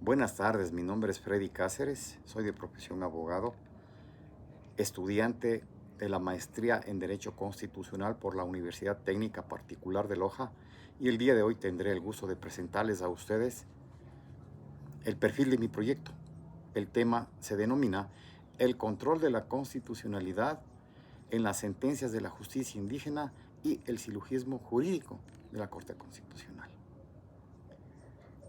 Buenas tardes, mi nombre es Freddy Cáceres, soy de profesión abogado, estudiante de la maestría en Derecho Constitucional por la Universidad Técnica Particular de Loja, y el día de hoy tendré el gusto de presentarles a ustedes el perfil de mi proyecto. El tema se denomina El control de la constitucionalidad en las sentencias de la justicia indígena y el silogismo jurídico de la Corte Constitucional.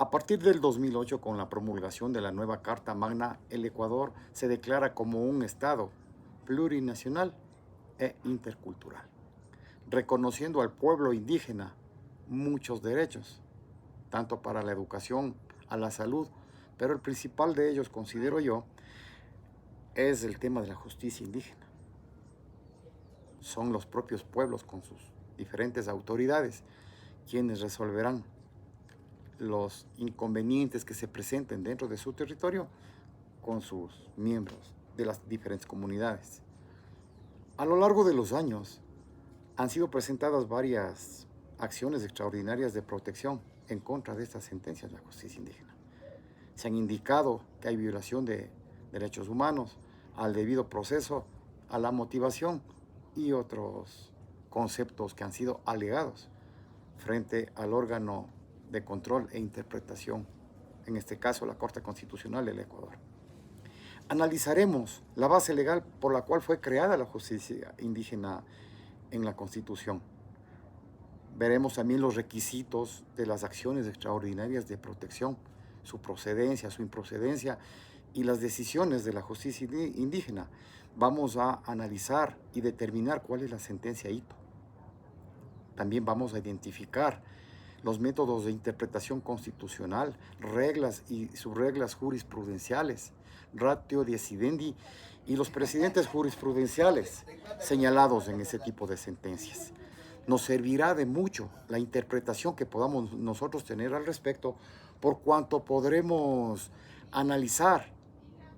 A partir del 2008, con la promulgación de la nueva Carta Magna, el Ecuador se declara como un Estado plurinacional e intercultural, reconociendo al pueblo indígena muchos derechos, tanto para la educación, a la salud, pero el principal de ellos, considero yo, es el tema de la justicia indígena. Son los propios pueblos con sus diferentes autoridades quienes resolverán los inconvenientes que se presenten dentro de su territorio con sus miembros de las diferentes comunidades. A lo largo de los años han sido presentadas varias acciones extraordinarias de protección en contra de estas sentencias de la justicia indígena. Se han indicado que hay violación de derechos humanos, al debido proceso, a la motivación y otros conceptos que han sido alegados frente al órgano de control e interpretación, en este caso la Corte Constitucional del Ecuador. Analizaremos la base legal por la cual fue creada la justicia indígena en la Constitución. Veremos también los requisitos de las acciones extraordinarias de protección, su procedencia, su improcedencia y las decisiones de la justicia indígena. Vamos a analizar y determinar cuál es la sentencia hito. También vamos a identificar los métodos de interpretación constitucional, reglas y subreglas jurisprudenciales, ratio decidendi y los precedentes jurisprudenciales señalados en ese tipo de sentencias. Nos servirá de mucho la interpretación que podamos nosotros tener al respecto, por cuanto podremos analizar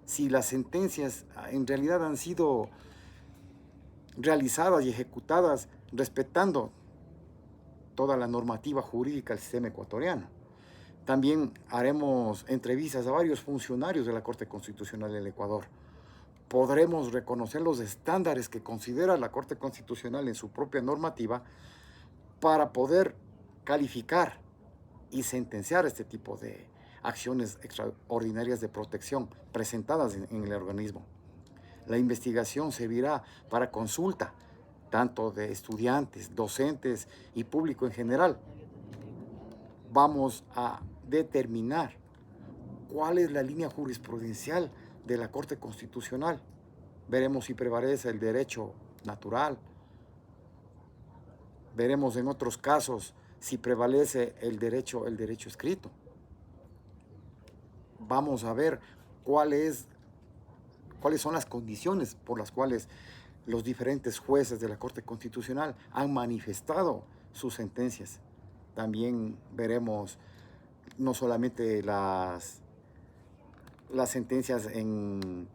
si las sentencias en realidad han sido realizadas y ejecutadas respetando toda la normativa jurídica del sistema ecuatoriano. También haremos entrevistas a varios funcionarios de la Corte Constitucional del Ecuador. Podremos reconocer los estándares que considera la Corte Constitucional en su propia normativa para poder calificar y sentenciar este tipo de acciones extraordinarias de protección presentadas en el organismo. La investigación servirá para consulta tanto de estudiantes, docentes y público en general. Vamos a determinar cuál es la línea jurisprudencial de la Corte Constitucional. Veremos si prevalece el derecho natural. Veremos en otros casos si prevalece el derecho escrito. Vamos a ver cuáles son las condiciones por las cuales los diferentes jueces de la Corte Constitucional han manifestado sus sentencias. También veremos no solamente las sentencias en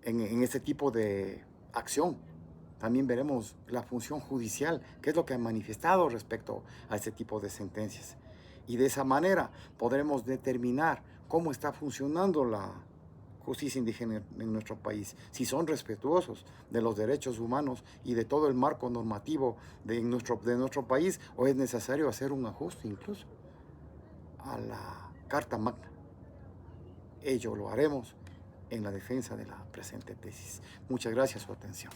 este tipo de acción, también veremos la función judicial, qué es lo que han manifestado respecto a este tipo de sentencias. Y de esa manera podremos determinar cómo está funcionando la justicia indígena en nuestro país, si son respetuosos de los derechos humanos y de todo el marco normativo de nuestro país, o es necesario hacer un ajuste incluso a la Carta Magna. Ello lo haremos en la defensa de la presente tesis. Muchas gracias por su atención.